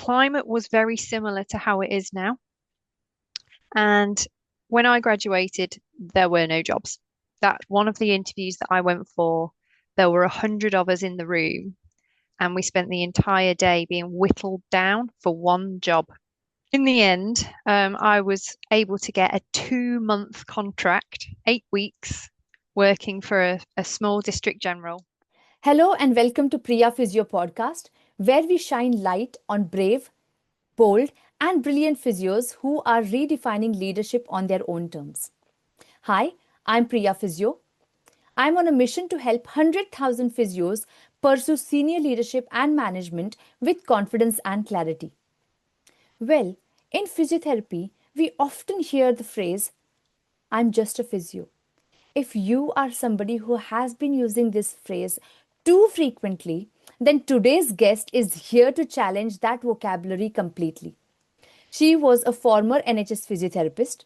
climate was very similar to how it is now. And when I graduated, there were no jobs. That one of the interviews that I went for, there were 100 of us in the room, and we spent the entire day being whittled down for one job. In the end, I was able to get a 2-month contract, 8 weeks, working for a small district general. Hello and welcome to Priya Physio podcast, where we shine light on brave, bold, and brilliant physios who are redefining leadership on their own terms. Hi, I'm Priya Physio. I'm on a mission to help 100,000 physios pursue senior leadership and management with confidence and clarity. Well, in physiotherapy, we often hear the phrase, I'm just a physio. If you are somebody who has been using this phrase too frequently, then today's guest is here to challenge that vocabulary completely. She was a former NHS physiotherapist.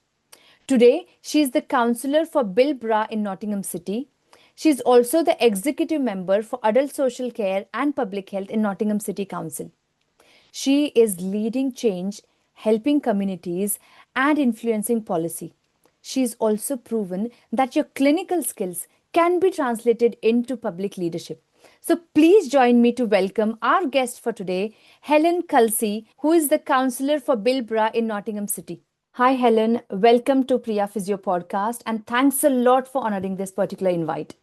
Today, she is the councillor for Bilborough in Nottingham City. She is also the executive member for adult social care and public health in Nottingham City Council. She is leading change, helping communities, and influencing policy. She's also proven that your clinical skills can be translated into public leadership. So please join me to welcome our guest for today, Helen Kalsi, who is the councillor for Bilborough in Nottingham City. Hi, Helen. Welcome to Priya Physio podcast, and thanks a lot for honoring this particular invite.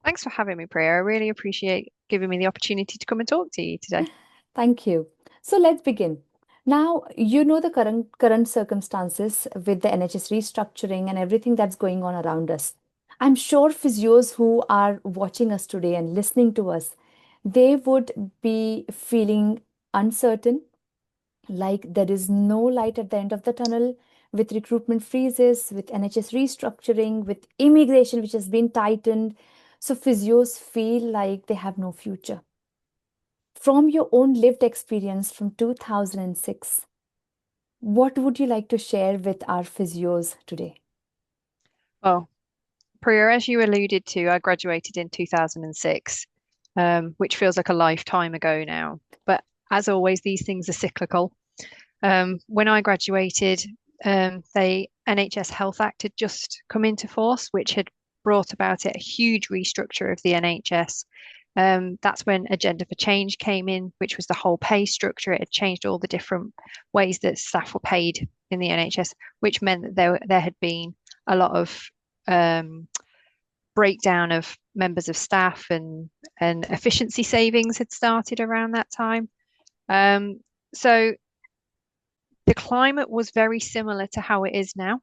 Thanks for having me, Priya. I really appreciate giving me the opportunity to come and talk to you today. Thank you. So let's begin. Now, you know the current circumstances with the NHS restructuring and everything that's going on around us. I'm sure physios who are watching us today and listening to us, they would be feeling uncertain, like there is no light at the end of the tunnel with recruitment freezes, with NHS restructuring, with immigration which has been tightened. So physios feel like they have no future. From your own lived experience from 2006, what would you like to share with our physios today? Well, Priya, as you alluded to, I graduated in 2006, which feels like a lifetime ago now. But as always, these things are cyclical. When I graduated, the NHS Health Act had just come into force, which had brought about a huge restructure of the NHS. That's when Agenda for Change came in, which was the whole pay structure. It had changed all the different ways that staff were paid in the NHS, which meant that there had been a lot of breakdown of members of staff, and efficiency savings had started around that time. So the climate was very similar to how it is now.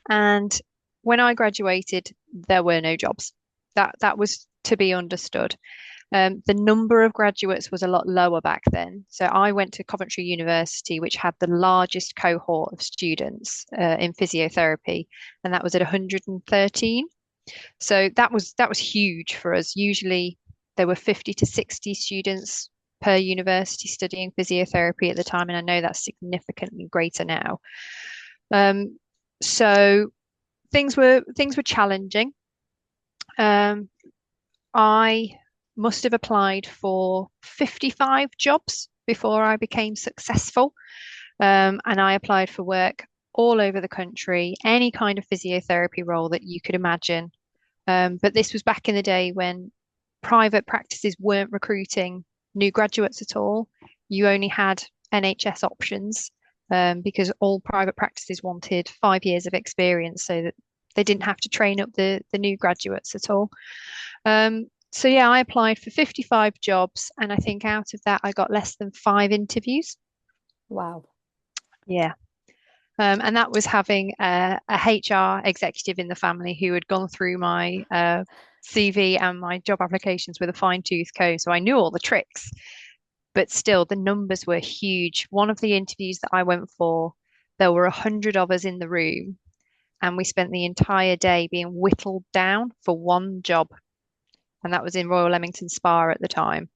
And when I graduated, there were no jobs. That was to be understood. The number of graduates was a lot lower back then. So I went to Coventry University, which had the largest cohort of students in physiotherapy, and that was at 113. So that was huge for us. Usually there were 50 to 60 students per university studying physiotherapy at the time, and I know that's significantly greater now. So things were challenging. I must have applied for 55 jobs before I became successful. And I applied for work all over the country, any kind of physiotherapy role that you could imagine. But this was back in the day when private practices weren't recruiting new graduates at all. You only had NHS options because all private practices wanted 5 years of experience so that they didn't have to train up the new graduates at all. So yeah, I applied for 55 jobs, and I think out of that I got less than 5 interviews. Wow. Yeah. And that was having a HR executive in the family who had gone through my CV and my job applications with a fine-tooth comb. So I knew all the tricks, but still the numbers were huge. One of the interviews that I went for, there were 100 of us in the room, and we spent the entire day being whittled down for one job. And that was in Royal Leamington Spa at the time.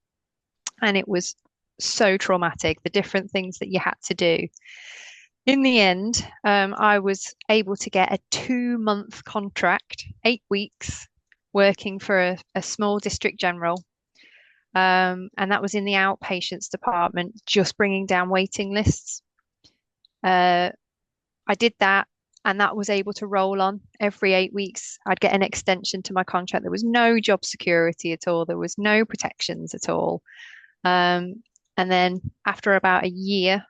And it was so traumatic, the different things that you had to do. In the end, I was able to get a 2-month contract, 8 weeks, working for a small district general. And that was in the outpatients department, just bringing down waiting lists. I did that, and that was able to roll on every 8 weeks. I'd get an extension to my contract. There was no job security at all. There was no protections at all. And then after about a year,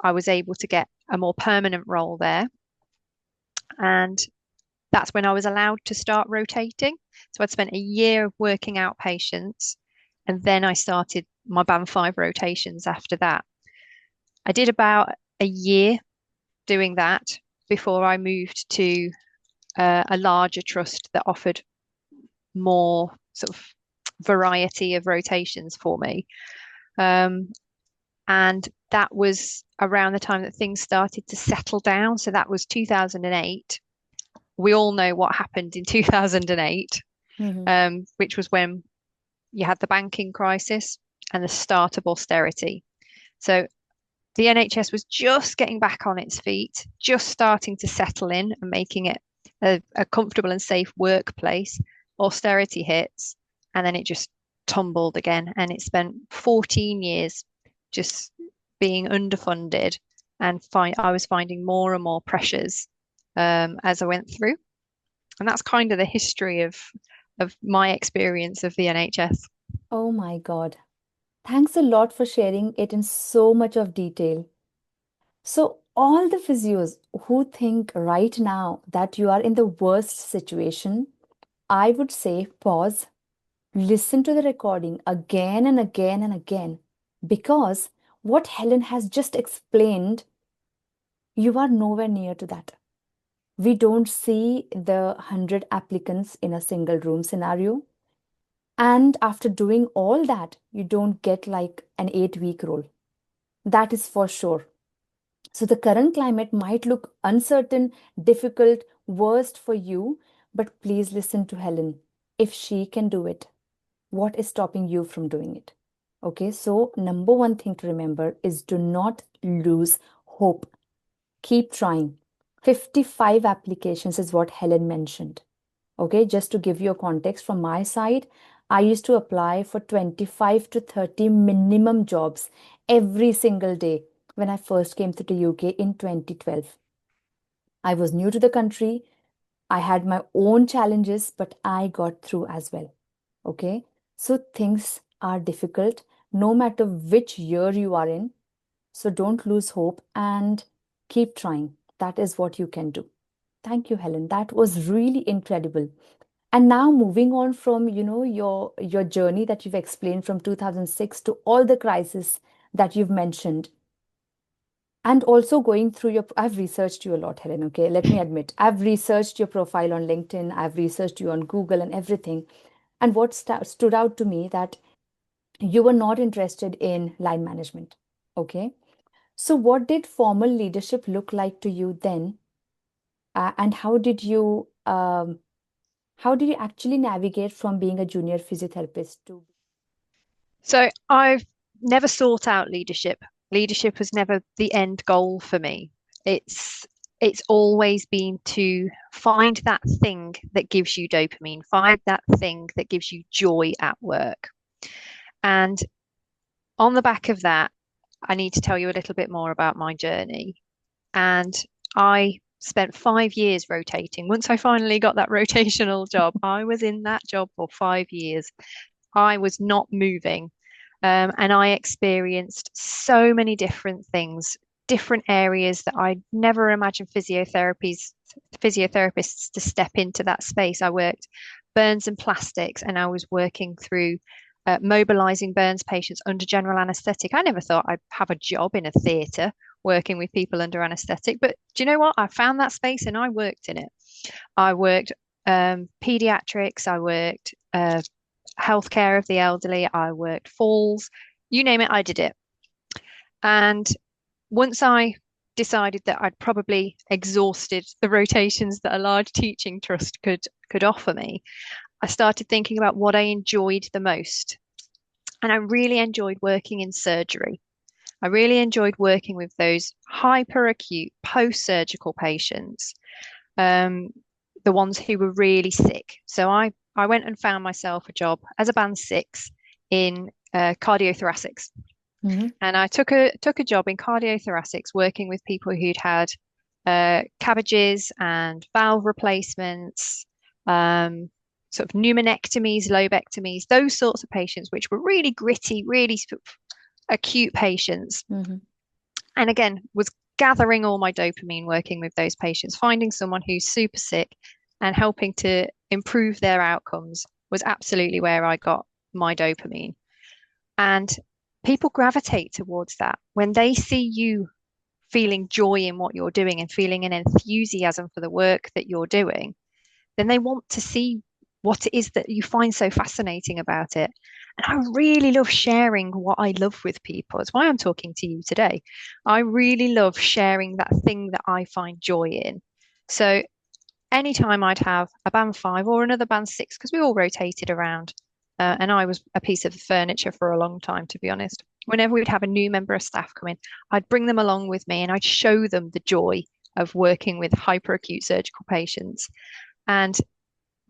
I was able to get a more permanent role there. And that's when I was allowed to start rotating. So I'd spent a year working outpatients, and then I started my Band 5 rotations after that. I did about a year doing that before I moved to a larger trust that offered more sort of variety of rotations for me. And that was around the time that things started to settle down. So that was 2008. We all know what happened in 2008, which was when you had the banking crisis and the start of austerity. So the NHS was just getting back on its feet, just starting to settle in and making it a comfortable and safe workplace. Austerity hits, and then it just tumbled again. And it spent 14 years just being underfunded, and I was finding more and more pressures as I went through. And that's kind of the history of my experience of the NHS. Oh my God. Thanks a lot for sharing it in so much of detail. So, all the physios who think right now that you are in the worst situation, I would say pause, listen to the recording again and again and again, because what Helen has just explained, you are nowhere near to that. We don't see the 100 applicants in a single room scenario. And after doing all that, you don't get like an 8-week role. That is for sure. So the current climate might look uncertain, difficult, worst for you, but please listen to Helen. If she can do it, what is stopping you from doing it? Okay, so number one thing to remember is do not lose hope. Keep trying. 55 applications is what Helen mentioned. Okay, just to give you a context from my side, I used to apply for 25 to 30 minimum jobs every single day when I first came to the UK in 2012. I was new to the country. I had my own challenges, but I got through as well. Okay, so things are difficult no matter which year you are in. So don't lose hope and keep trying. That is what you can do. Thank you, Helen. That was really incredible. And now moving on from, your journey that you've explained from 2006 to all the crises that you've mentioned. And also going through I've researched you a lot, Helen, okay? Let me admit, I've researched your profile on LinkedIn, I've researched you on Google and everything. And what stood out to me that you were not interested in line management, okay? So what did formal leadership look like to you then? And how did you actually navigate from being a junior physiotherapist to? So I've never sought out leadership. Leadership was never the end goal for me. It's always been to find that thing that gives you dopamine, find that thing that gives you joy at work. And on the back of that, I need to tell you a little bit more about my journey. And I spent 5 years rotating. Once I finally got that rotational job, I was in that job for 5 years. I was not moving. And I experienced so many different things, different areas that I never imagined physiotherapists to step into that space. I worked burns and plastics, and I was working through mobilizing burns patients under general anaesthetic. I never thought I'd have a job in a theatre working with people under anaesthetic, but do you know what? I found that space and I worked in it. I worked pediatrics, I worked healthcare of the elderly, I worked falls, you name it, I did it. And once I decided that I'd probably exhausted the rotations that a large teaching trust could offer me, I started thinking about what I enjoyed the most. And I really enjoyed working in surgery. I really enjoyed working with those hyperacute post-surgical patients, the ones who were really sick. So I went and found myself a job as a band 6 in cardiothoracics. And I took a job in cardiothoracics, working with people who'd had cabbages and valve replacements, sort of pneumonectomies, lobectomies, those sorts of patients, which were really gritty, really sort of acute patients. And again, was gathering all my dopamine working with those patients, finding someone who's super sick and helping to improve their outcomes was absolutely where I got my dopamine. And people gravitate towards that when they see you feeling joy in what you're doing and feeling an enthusiasm for the work that you're doing, then they want to see what it is that you find so fascinating about it. And I really love sharing what I love with people. It's why I'm talking to you today. I really love sharing that thing that I find joy in. So anytime I'd have a band 5 or another band 6, because we all rotated around, and I was a piece of furniture for a long time, to be honest. Whenever we'd have a new member of staff come in, I'd bring them along with me and I'd show them the joy of working with hyperacute surgical patients. And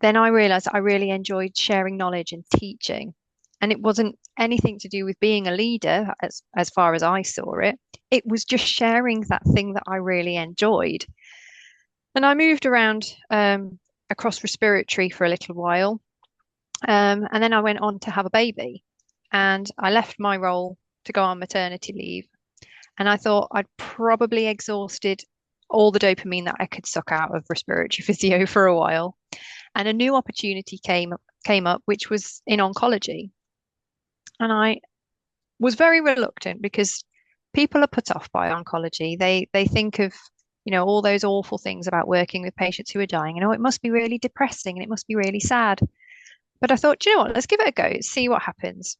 then I realized I really enjoyed sharing knowledge and teaching. And it wasn't anything to do with being a leader, as far as I saw it. It was just sharing that thing that I really enjoyed. And I moved around across respiratory for a little while. And then I went on to have a baby. And I left my role to go on maternity leave. And I thought I'd probably exhausted all the dopamine that I could suck out of respiratory physio for a while. And a new opportunity came up, which was in oncology. And I was very reluctant because people are put off by oncology. They think of, all those awful things about working with patients who are dying. It must be really depressing and it must be really sad. But I thought, do you know what? Let's give it a go, see what happens.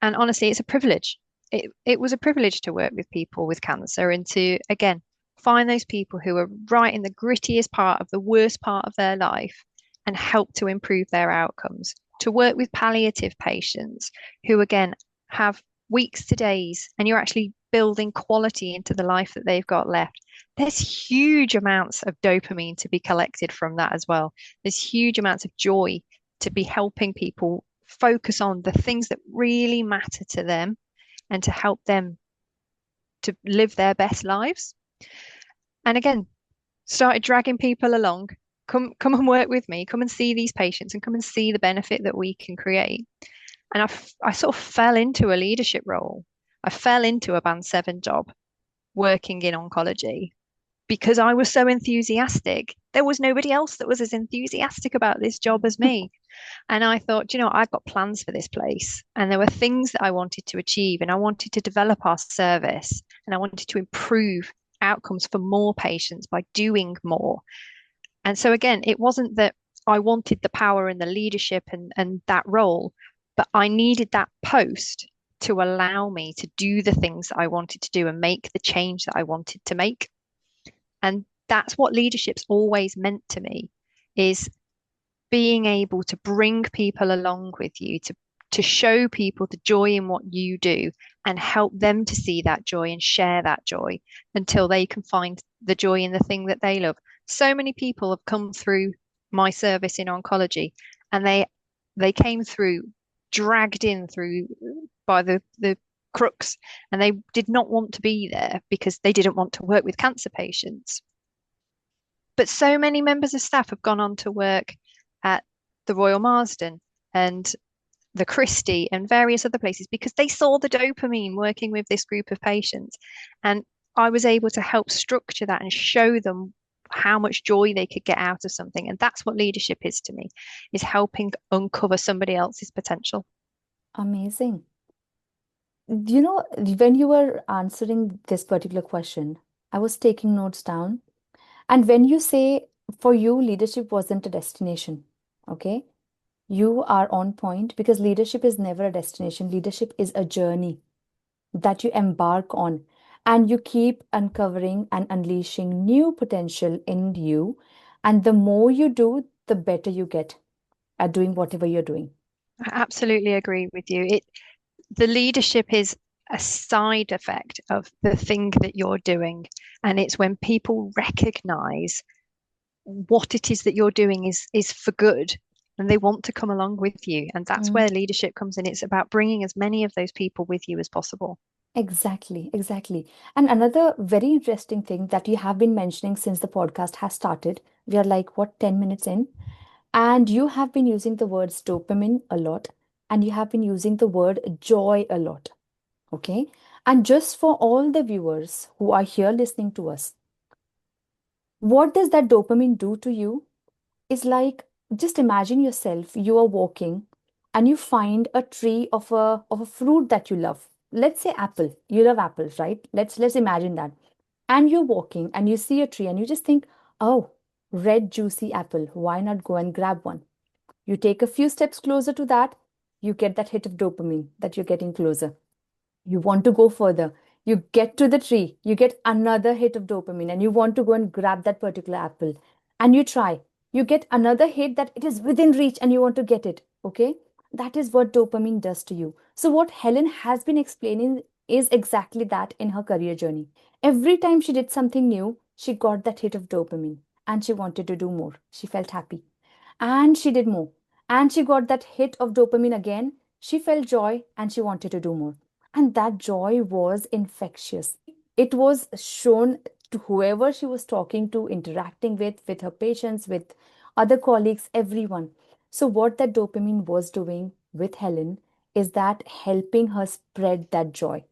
And honestly, it's a privilege. It was a privilege to work with people with cancer and to, again, find those people who are right in the grittiest part of the worst part of their life and help to improve their outcomes. To work with palliative patients who, again, have weeks to days, and you're actually building quality into the life that they've got left. There's huge amounts of dopamine to be collected from that as well. There's huge amounts of joy to be helping people focus on the things that really matter to them and to help them to live their best lives. And again, started dragging people along. Come and work with me. Come and see these patients and come and see the benefit that we can create. And I sort of fell into a leadership role. I fell into a band 7 job working in oncology because I was so enthusiastic. There was nobody else that was as enthusiastic about this job as me. And I thought, I've got plans for this place. And there were things that I wanted to achieve, and I wanted to develop our service, and I wanted to improve outcomes for more patients by doing more. And so again, it wasn't that I wanted the power and the leadership and that role, but I needed that post to allow me to do the things that I wanted to do and make the change that I wanted to make. And that's what leadership's always meant to me, is being able to bring people along with you, to show people the joy in what you do and help them to see that joy and share that joy until they can find the joy in the thing that they love. So many people have come through my service in oncology, and they came through dragged in through by the crooks, and they did not want to be there because they didn't want to work with cancer patients. But so many members of staff have gone on to work at the Royal Marsden and the Christie and various other places because they saw the dopamine working with this group of patients. And I was able to help structure that and show them how much joy they could get out of something. And that's what leadership is to me, is helping uncover somebody else's potential. Amazing. When you were answering this particular question, I was taking notes down. And when you say for you, leadership wasn't a destination, okay? You are on point, because leadership is never a destination. Leadership is a journey that you embark on, and you keep uncovering and unleashing new potential in you. And the more you do, the better you get at doing whatever you're doing. I absolutely agree with you. The leadership is a side effect of the thing that you're doing. And it's when people recognize what it is that you're doing is for good and they want to come along with you. And that's Mm. where leadership comes in. It's about bringing as many of those people with you as possible. Exactly, exactly. And another very interesting thing that you have been mentioning since the podcast has started, we are like, what, 10 minutes in? And you have been using the words dopamine a lot, and you have been using the word joy a lot. Okay. And just for all the viewers who are here listening to us, what does that dopamine do to you? Is like, just imagine yourself, you are walking and you find a tree of a fruit that you love. Let's say apple. You love apples, right? Let's imagine that. And you're walking and you see a tree and you just think, oh, red juicy apple. Why not go and grab one? You take a few steps closer to that, you get that hit of dopamine that you're getting closer. You want to go further. You get to the tree, you get another hit of dopamine, and you want to go and grab that particular apple. And you try. You get another hit that it is within reach and you want to get it. Okay? That is what dopamine does to you. So, what Helen has been explaining is exactly that in her career journey. Every time she did something new, she got that hit of dopamine and she wanted to do more. She felt happy and she did more. And she got that hit of dopamine again. She felt joy and she wanted to do more. And that joy was infectious. It was shown to whoever she was talking to, interacting with her patients, with other colleagues, everyone. So, what that dopamine was doing with Helen is that helping her spread that joy.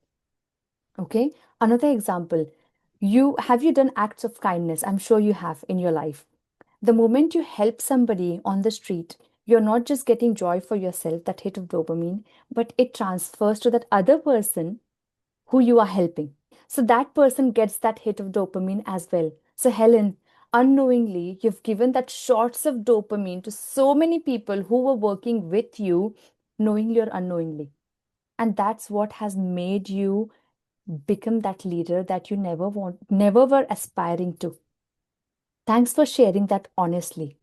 Okay. Another example, you done acts of kindness? I'm sure you have in your life. The moment you help somebody on the street, you're not just getting joy for yourself, that hit of dopamine, but it transfers to that other person who you are helping. So that person gets that hit of dopamine as well. So, Helen, unknowingly, you've given that shots of dopamine to so many people who were working with you, knowingly or unknowingly. And that's what has made you become that leader that you never were aspiring to. Thanks for sharing that honestly.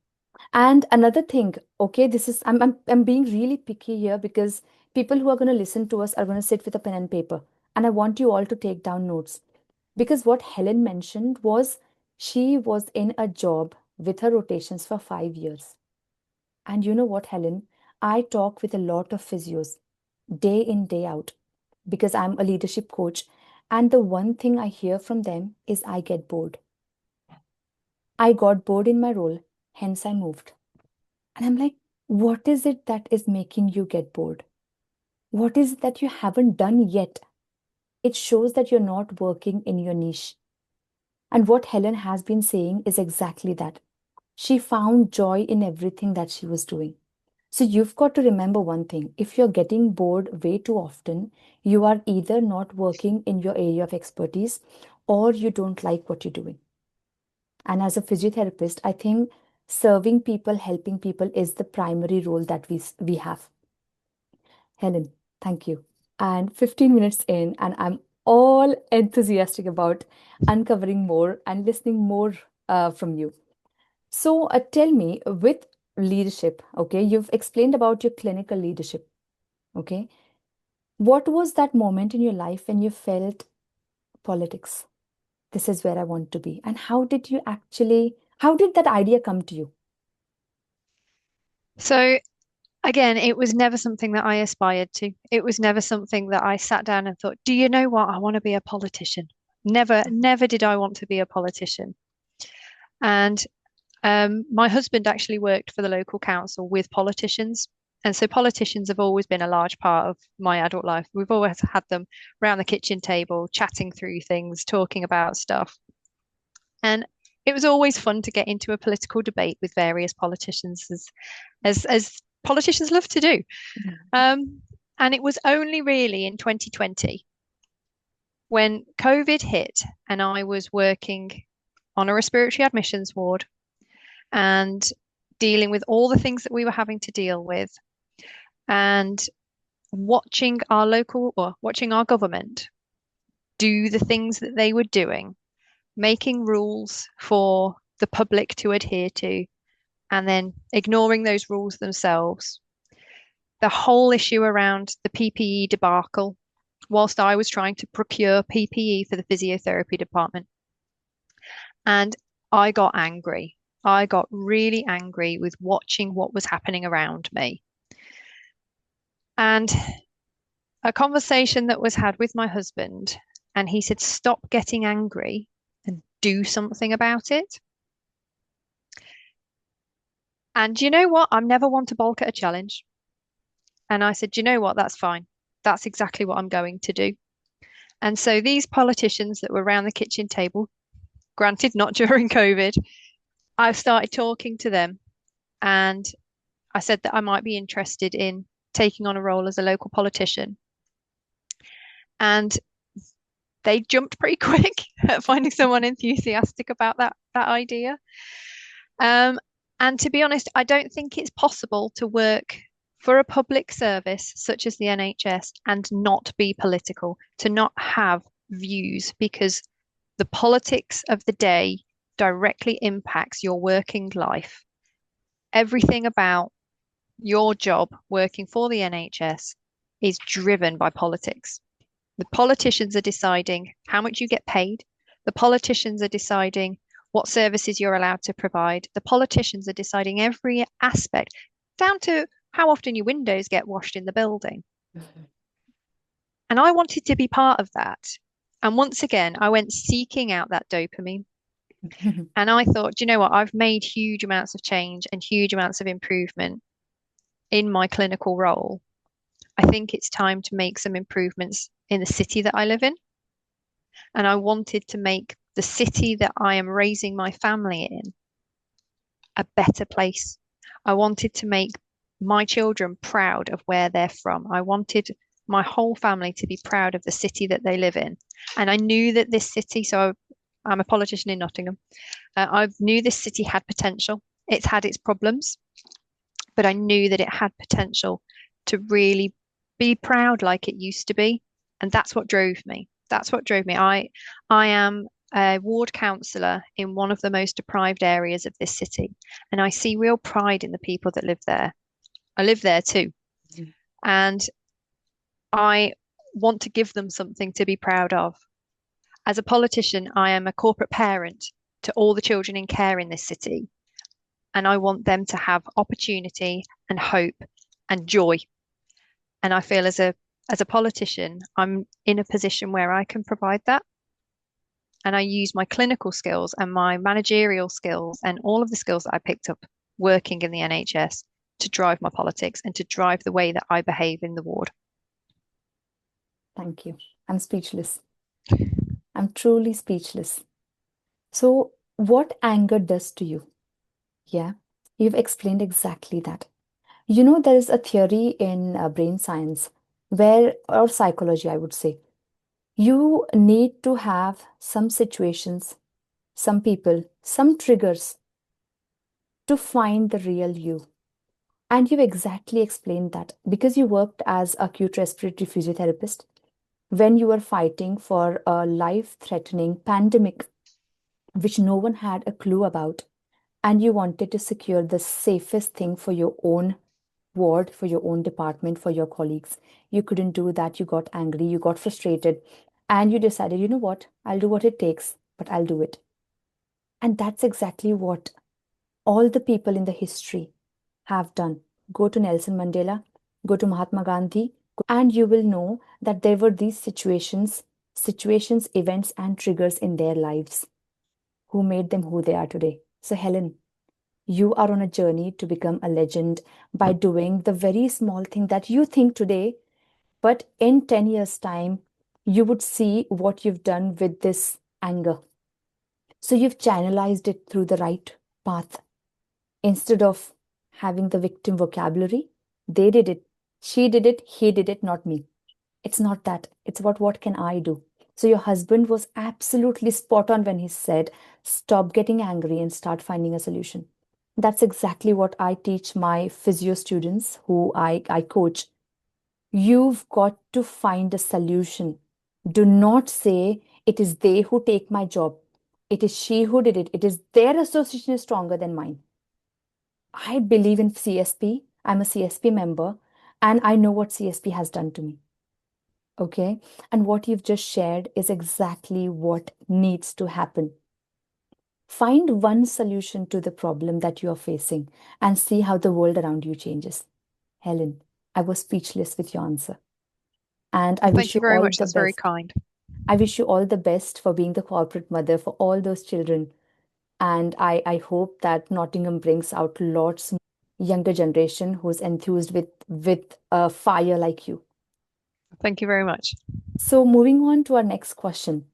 And another thing, okay, this is I'm being really picky here because people who are going to listen to us are going to sit with a pen and paper. And I want you all to take down notes. Because what Helen mentioned was she was in a job with her rotations for 5 years. And you know what, Helen? I talk with a lot of physios day in, day out, because I'm a leadership coach. And the one thing I hear from them is I get bored. I got bored in my role, hence I moved. And I'm like, what is it that is making you get bored? What is it that you haven't done yet? It shows that you're not working in your niche. And what Helen has been saying is exactly that. She found joy in everything that she was doing. So you've got to remember one thing. If you're getting bored way too often, you are either not working in your area of expertise or you don't like what you're doing. And as a physiotherapist, I think serving people, helping people is the primary role that we have. Helen, thank you. And 15 minutes in, and I'm all enthusiastic about uncovering more and listening more from you. So tell me, with leadership, okay, you've explained about your clinical leadership, okay? What was that moment in your life when you felt politics? This is where I want to be. And how did that idea come to you? So again, it was never something that I aspired to. It was never something that I sat down and thought, do you know what? I want to be a politician. Never did I want to be a politician. And my husband actually worked for the local council with politicians. And so politicians have always been a large part of my adult life. We've always had them around the kitchen table, chatting through things, talking about stuff. And it was always fun to get into a political debate with various politicians, as politicians love to do. Um, and it was only really in 2020 when COVID hit and I was working on a respiratory admissions ward and dealing with all the things that we were having to deal with and watching our government do the things that they were doing, making rules for the public to adhere to, and then ignoring those rules themselves. The whole issue around the PPE debacle, whilst I was trying to procure PPE for the physiotherapy department. And I got angry. I got really angry with watching what was happening around me. And a conversation that was had with my husband, and he said, stop getting angry and do something about it. And you know what? I'm never one to balk at a challenge. And I said, you know what? That's fine. That's exactly what I'm going to do. And so these politicians that were around the kitchen table, granted not during COVID, I started talking to them, and I said that I might be interested in taking on a role as a local politician. And they jumped pretty quick at finding someone enthusiastic about that idea. And to be honest, I don't think it's possible to work for a public service such as the NHS and not be political, to not have views, because the politics of the day directly impacts your working life. Everything about your job working for the NHS is driven by politics. The politicians are deciding how much you get paid. The politicians are deciding what services you're allowed to provide. The politicians are deciding every aspect, down to how often your windows get washed in the building. And I wanted to be part of that. And once again, I went seeking out that dopamine. And I thought, do you know what? I've made huge amounts of change and huge amounts of improvement in my clinical role. I think it's time to make some improvements in the city that I live in. And I wanted to make the city that I am raising my family in a better place. I wanted to make my children proud of where they're from. I wanted my whole family to be proud of the city that they live in. And I knew that this city, so I'm a politician in Nottingham, I knew this city had potential. It's had its problems, but I knew that it had potential to really be proud like it used to be. And that's what drove me. That's what drove me. I am a ward councillor in one of the most deprived areas of this city, and I see real pride in the people that live there. I live there too. And I want to give them something to be proud of. As a politician, I am a corporate parent to all the children in care in this city, and I want them to have opportunity and hope and joy. And I feel as a politician, I'm in a position where I can provide that. And I use my clinical skills and my managerial skills and all of the skills that I picked up working in the NHS to drive my politics and to drive the way that I behave in the ward. Thank you. I'm speechless. I'm truly speechless. So, what anger does to you? Yeah, you've explained exactly that. You know, there is a theory in brain science where, or psychology, I would say, you need to have some situations, some people, some triggers to find the real you. And you've exactly explained that because you worked as acute respiratory physiotherapist when you were fighting for a life-threatening pandemic, which no one had a clue about, and you wanted to secure the safest thing for your own ward, for your own department, for your colleagues. You couldn't do that. You got angry, you got frustrated, and you decided, you know what, I'll do what it takes, but I'll do it. And that's exactly what all the people in the history have done. Go to Nelson Mandela, go to Mahatma Gandhi, and you will know that there were these situations, events, and triggers in their lives who made them who they are today. So, Helen, you are on a journey to become a legend by doing the very small thing that you think today, but in 10 years' time, you would see what you've done with this anger. So you've channelized it through the right path. Instead of having the victim vocabulary, they did it, she did it, he did it, not me. It's not that. It's about what can I do? So your husband was absolutely spot on when he said, stop getting angry and start finding a solution. That's exactly what I teach my physio students who I coach. You've got to find a solution. Do not say it is they who take my job. It is she who did it. It is their association is stronger than mine. I believe in CSP. I'm a CSP member and I know what CSP has done to me. Okay. And what you've just shared is exactly what needs to happen. Find one solution to the problem that you are facing and see how the world around you changes. Helen, I was speechless with your answer. And I Well, wish thank you you very all much. the That's very best. kind. I wish you all the best for being the corporate mother for all those children. And I hope that Nottingham brings out lots more younger generation who's enthused with fire like you. Thank you very much. So moving on to our next question.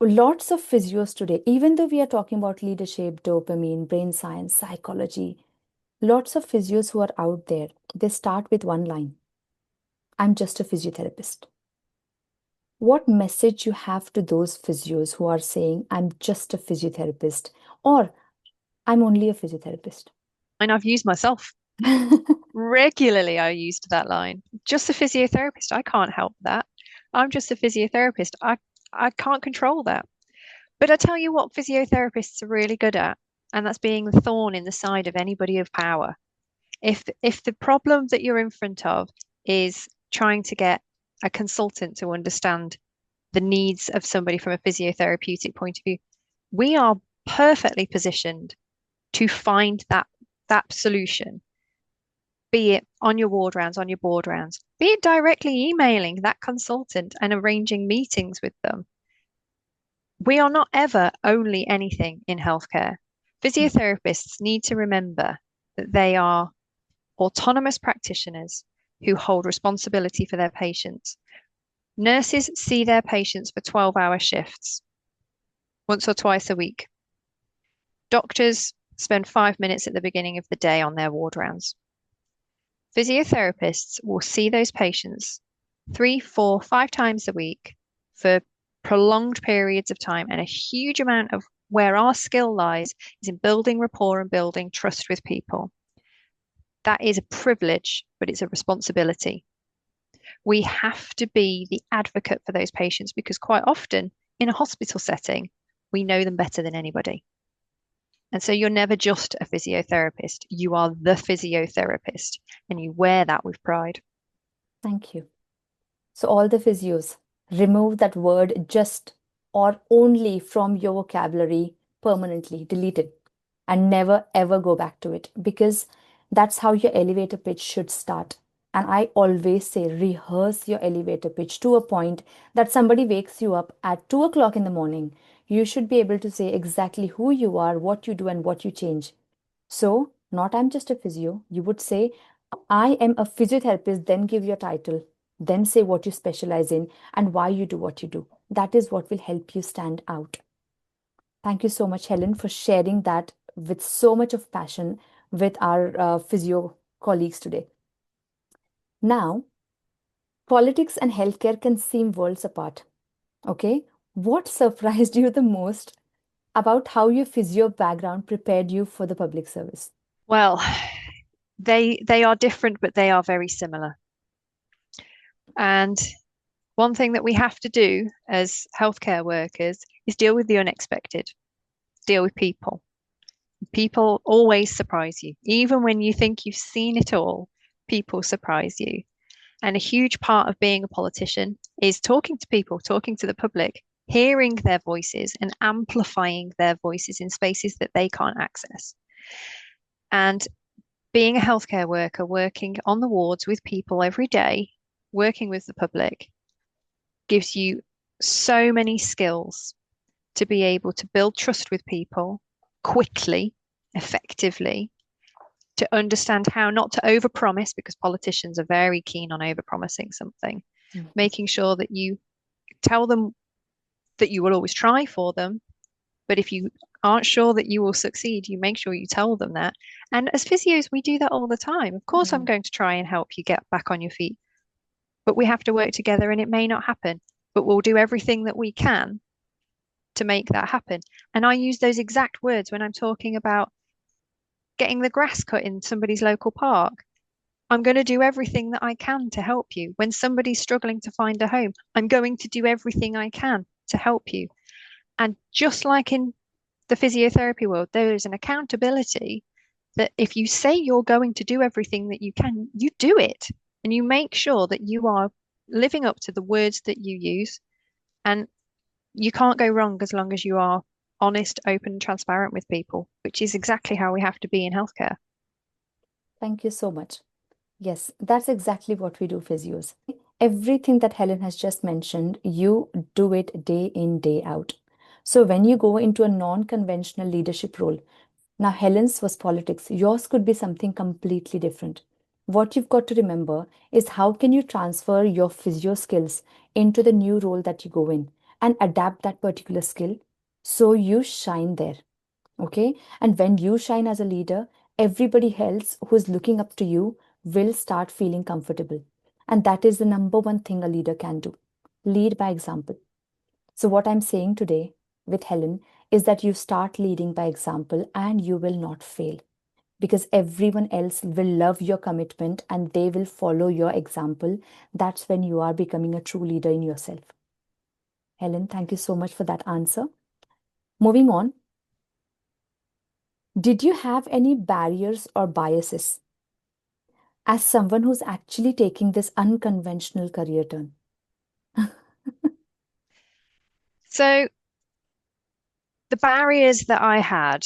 Lots of physios today, even though we are talking about leadership, dopamine, brain science, psychology, lots of physios who are out there, they start with one line. I'm just a physiotherapist. What message you have to those physios who are saying, I'm just a physiotherapist, or I'm only a physiotherapist? And I've used myself regularly. I used that line. Just a physiotherapist. I can't help that. I'm just a physiotherapist. I can't control that. But I tell you what physiotherapists are really good at, and that's being the thorn in the side of anybody of power. If the problem that you're in front of is trying to get a consultant to understand the needs of somebody from a physiotherapeutic point of view, we are perfectly positioned to find that solution, be it on your ward rounds, on your board rounds, be it directly emailing that consultant and arranging meetings with them. We are not ever only anything in healthcare. Physiotherapists need to remember that they are autonomous practitioners who hold responsibility for their patients. Nurses see their patients for 12-hour shifts once or twice a week. Doctors spend 5 minutes at the beginning of the day on their ward rounds. Physiotherapists will see those patients 3, 4, 5 times a week for prolonged periods of time, and a huge amount of where our skill lies is in building rapport and building trust with people. That is a privilege, but it's a responsibility. We have to be the advocate for those patients because quite often in a hospital setting, we know them better than anybody. And so you're never just a physiotherapist, you are the physiotherapist, and you wear that with pride. Thank you. So all the physios, remove that word just or only from your vocabulary permanently, delete it, and never ever go back to it, because that's how your elevator pitch should start. And I always say, rehearse your elevator pitch to a point that somebody wakes you up at 2 o'clock in the morning. You should be able to say exactly who you are, what you do, and what you change. So, not I'm just a physio. You would say, I am a physiotherapist, then give your title, then say what you specialize in and why you do what you do. That is what will help you stand out. Thank you so much, Helen, for sharing that with so much of passion with our physio colleagues today. Now, politics and healthcare can seem worlds apart. Okay. What surprised you the most about how your physio background prepared you for the public service? Well, they are different, but they are very similar. And one thing that we have to do as healthcare workers is deal with the unexpected, deal with people. People always surprise you. Even when you think you've seen it all, people surprise you. And a huge part of being a politician is talking to people, talking to the public, hearing their voices and amplifying their voices in spaces that they can't access. And being a healthcare worker, working on the wards with people every day, working with the public, gives you so many skills to be able to build trust with people quickly, effectively, to understand how not to overpromise, because politicians are very keen on overpromising something, making sure that you tell them that you will always try for them, but if you aren't sure that you will succeed, you make sure you tell them that. And as physios, we do that all the time. Of course, I'm going to try and help you get back on your feet, but we have to work together and it may not happen, but we'll do everything that we can to make that happen. And I use those exact words when I'm talking about getting the grass cut in somebody's local park. I'm going to do everything that I can to help you. When somebody's struggling to find a home, I'm going to do everything I can to help you. And just like in the physiotherapy world, there is an accountability that if you say you're going to do everything that you can, you do it. And you make sure that you are living up to the words that you use. And you can't go wrong as long as you are honest, open, and transparent with people, which is exactly how we have to be in healthcare. Thank you so much. Yes, that's exactly what we do, physios. Everything that Helen has just mentioned, you do it day in, day out. So when you go into a non-conventional leadership role, now Helen's was politics, yours could be something completely different. What you've got to remember is how can you transfer your physio skills into the new role that you go in and adapt that particular skill so you shine there. Okay. And when you shine as a leader, everybody else who's looking up to you will start feeling comfortable. And that is the number one thing a leader can do: lead by example. So, what I'm saying today with Helen is that you start leading by example and you will not fail because everyone else will love your commitment and they will follow your example. That's when you are becoming a true leader in yourself. Helen, thank you so much for that answer. Moving on. Did you have any barriers or biases as someone who's actually taking this unconventional career turn? So the barriers that I had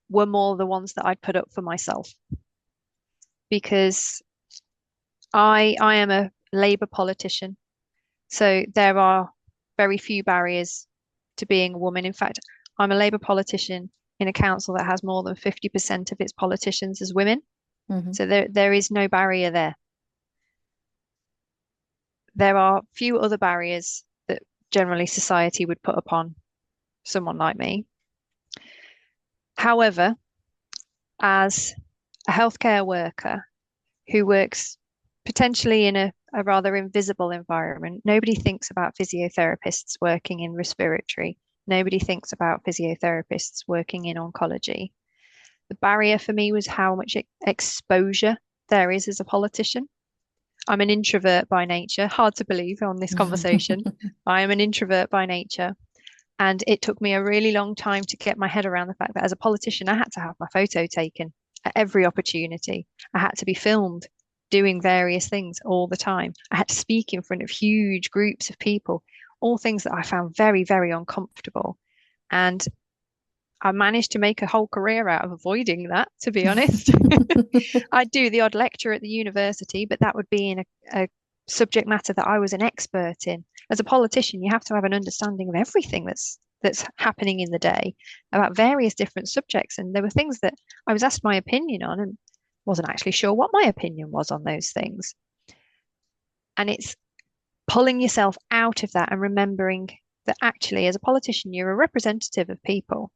were more the ones that I'd put up for myself because I am a Labour politician. So there are very few barriers to being a woman. In fact, I'm a Labour politician in a council that has more than 50% of its politicians as women. Mhm. So there is no barrier there. There are few other barriers that generally society would put upon someone like me. However, as a healthcare worker who works potentially in a rather invisible environment, nobody thinks about physiotherapists working in respiratory. Nobody thinks about physiotherapists working in oncology. The barrier for me was how much exposure there is as a politician. I'm an introvert by nature. Hard to believe on this conversation. I am an introvert by nature. And it took me a really long time to get my head around the fact that as a politician, I had to have my photo taken at every opportunity. I had to be filmed doing various things all the time. I had to speak in front of huge groups of people, all things that I found very, very uncomfortable. And I managed to make a whole career out of avoiding that, to be honest. I'd do the odd lecture at the university, but that would be in a subject matter that I was an expert in. As a politician, you have to have an understanding of everything that's happening in the day about various different subjects. And there were things that I was asked my opinion on and wasn't actually sure what my opinion was on those things. And it's pulling yourself out of that and remembering that actually, as a politician, you're a representative of people.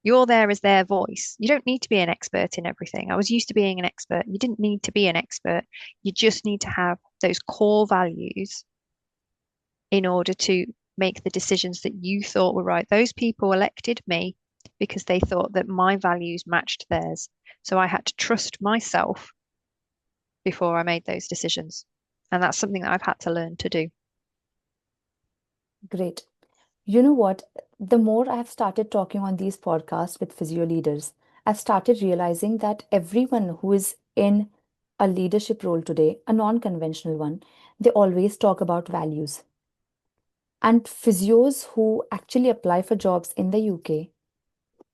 You're there as their voice. You don't need to be an expert in everything. I was used to being an expert. You didn't need to be an expert. You just need to have those core values in order to make the decisions that you thought were right. Those people elected me because they thought that my values matched theirs. So I had to trust myself before I made those decisions. And that's something that I've had to learn to do. Great. You know what? The more I've started talking on these podcasts with physio leaders, I've started realizing that everyone who is in a leadership role today, a non-conventional one, they always talk about values. And physios who actually apply for jobs in the UK,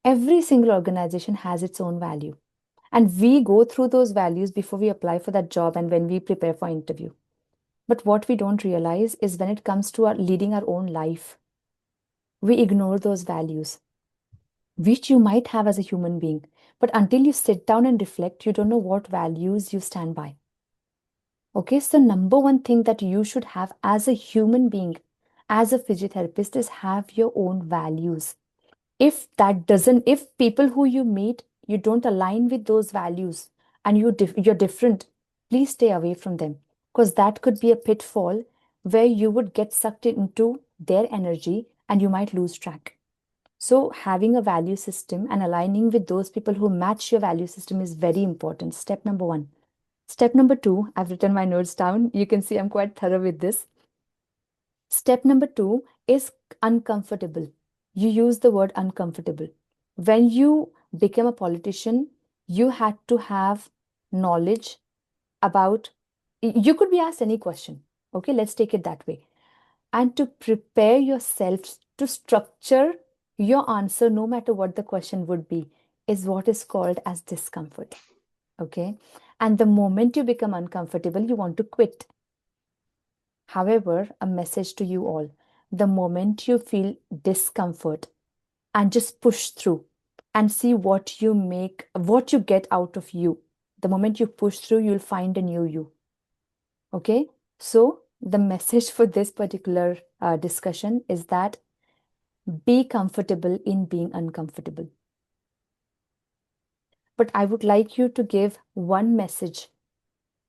every single organization has its own value. And we go through those values before we apply for that job and when we prepare for interview. But what we don't realize is when it comes to leading our own life, we ignore those values, which you might have as a human being. But until you sit down and reflect, you don't know what values you stand by. Okay, so number one thing that you should have as a human being, as a physiotherapist, is have your own values. If people who you meet, you don't align with those values and you're different, please stay away from them because that could be a pitfall where you would get sucked into their energy and you might lose track. So having a value system and aligning with those people who match your value system is very important. Step number one. Step number two, I've written my notes down. You can see I'm quite thorough with this. Step number two is uncomfortable. You use the word uncomfortable. When you became a politician, you had to have knowledge about, you could be asked any question. Okay, let's take it that way. And to prepare yourself to structure your answer, no matter what the question would be, is what is called as discomfort. Okay. And the moment you become uncomfortable, you want to quit. However, a message to you all, the moment you feel discomfort and just push through and see what you get out of you. The moment you push through, you'll find a new you. Okay. So the message for this particular discussion is that be comfortable in being uncomfortable. But I would like you to give one message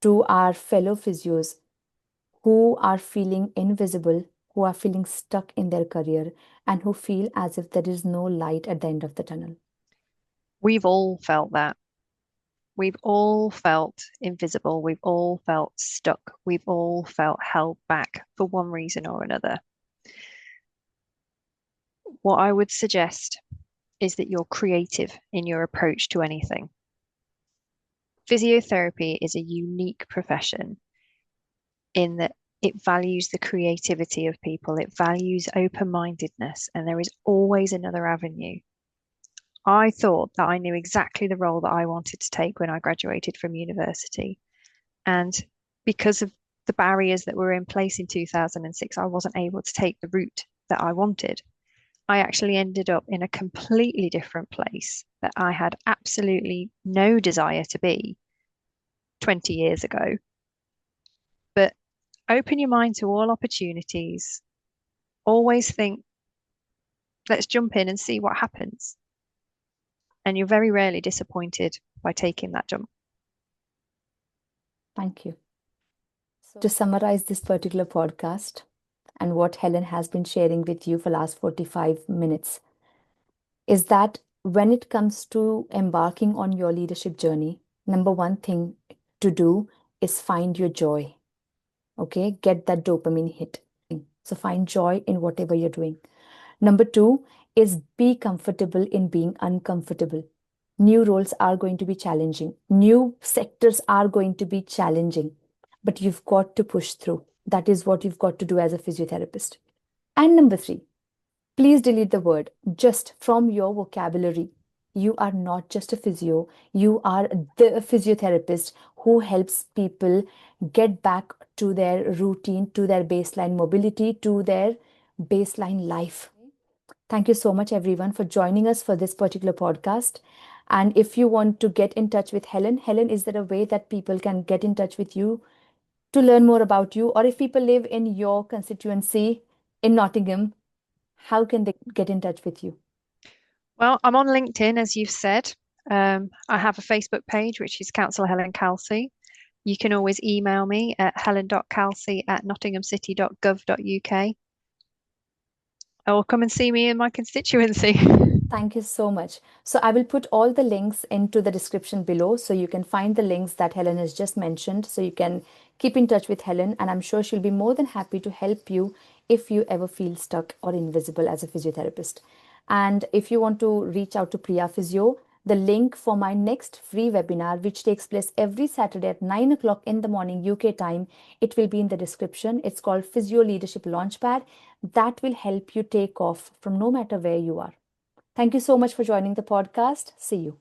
to our fellow physios who are feeling invisible, who are feeling stuck in their career, and who feel as if there is no light at the end of the tunnel. We've all felt that. We've all felt invisible. We've all felt stuck. We've all felt held back for one reason or another. What I would suggest is that you're creative in your approach to anything. Physiotherapy is a unique profession in that it values the creativity of people, it values open-mindedness, and there is always another avenue. I thought that I knew exactly the role that I wanted to take when I graduated from university. And because of the barriers that were in place in 2006, I wasn't able to take the route that I wanted. I actually ended up in a completely different place that I had absolutely no desire to be 20 years ago. But open your mind to all opportunities. Always think, let's jump in and see what happens. And you're very rarely disappointed by taking that jump. Thank you. So, to summarize this particular podcast and what Helen has been sharing with you for the last 45 minutes, is that when it comes to embarking on your leadership journey, number one thing to do is find your joy. Okay, get that dopamine hit. So find joy in whatever you're doing. Number two is be comfortable in being uncomfortable. New roles are going to be challenging. New sectors are going to be challenging, but you've got to push through. That is what you've got to do as a physiotherapist. And number three, please delete the word just from your vocabulary. You are not just a physio, you are the physiotherapist who helps people get back to their routine, to their baseline mobility, to their baseline life. Thank you so much, everyone, for joining us for this particular podcast. And if you want to get in touch with Helen, is there a way that people can get in touch with you to learn more about you? Or if people live in your constituency in Nottingham, how can they get in touch with you? Well, I'm on LinkedIn, as you've said. I have a Facebook page, which is Councillor Helen Kalsi. You can always email me at helen.kalsi@nottinghamcity.gov.uk, or come and see me in my constituency. Thank you so much. So I will put all the links into the description below, so you can find the links that Helen has just mentioned, so you can keep in touch with Helen, and I'm sure she'll be more than happy to help you if you ever feel stuck or invisible as a physiotherapist. And if you want to reach out to Priya Physio, the link for my next free webinar, which takes place every Saturday at 9 o'clock in the morning UK time, it will be in the description. It's called Physio Leadership Launchpad. That will help you take off from no matter where you are. Thank you so much for joining the podcast. See you.